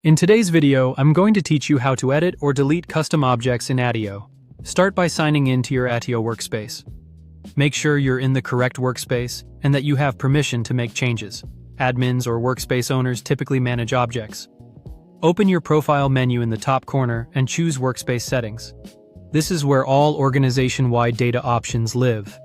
In today's video, I'm going to teach you how to edit or delete custom objects in Attio. Start by signing in to your Attio workspace. Make sure you're in the correct workspace and that you have permission to make changes. Admins or workspace owners typically manage objects. Open your profile menu in the top corner and choose Workspace Settings. This is where all organization-wide data options live.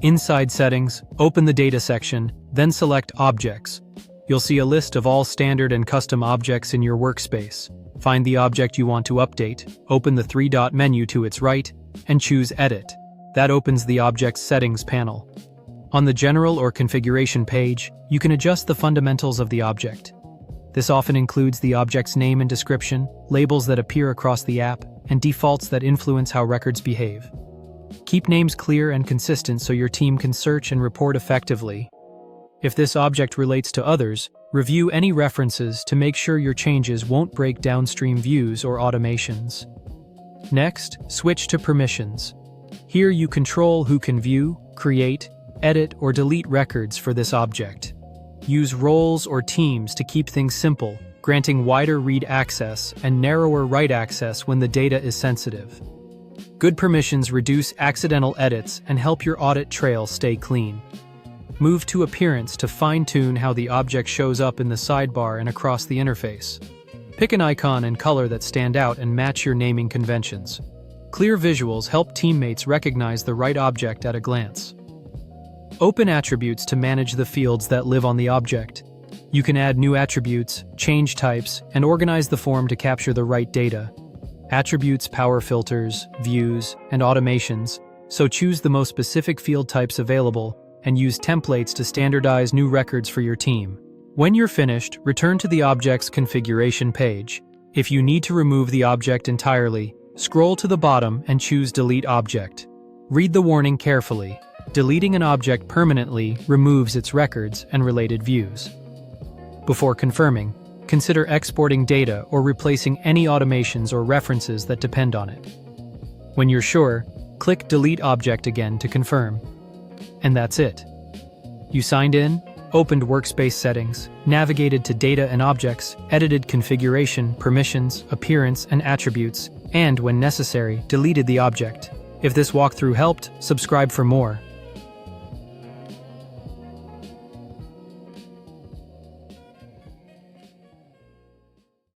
Inside Settings, open the Data section, then select Objects. You'll see a list of all standard and custom objects in your workspace. Find the object you want to update, open the three-dot menu to its right, and choose Edit. That opens the Object's Settings panel. On the General or Configuration page, you can adjust the fundamentals of the object. This often includes the object's name and description, labels that appear across the app, and defaults that influence how records behave. Keep names clear and consistent so your team can search and report effectively. If this object relates to others, review any references to make sure your changes won't break downstream views or automations. Next, switch to Permissions. Here you control who can view, create, edit, or delete records for this object. Use roles or teams to keep things simple, granting wider read access and narrower write access when the data is sensitive. Good permissions reduce accidental edits and help your audit trail stay clean. Move to Appearance to fine-tune how the object shows up in the sidebar and across the interface. Pick an icon and color that stand out and match your naming conventions. Clear visuals help teammates recognize the right object at a glance. Open Attributes to manage the fields that live on the object. You can add new attributes, change types, and organize the form to capture the right data. Attributes power filters, views, and automations, so choose the most specific field types available and use templates to standardize new records for your team. When you're finished, return to the object's configuration page. If you need to remove the object entirely, scroll to the bottom and choose Delete Object. Read the warning carefully. Deleting an object permanently removes its records and related views. Before confirming, consider exporting data or replacing any automations or references that depend on it. When you're sure, click Delete Object again to confirm. And that's it. You signed in, opened Workspace Settings, navigated to Data and Objects, edited configuration, permissions, appearance, and attributes, and, when necessary, deleted the object. If this walkthrough helped, subscribe for more.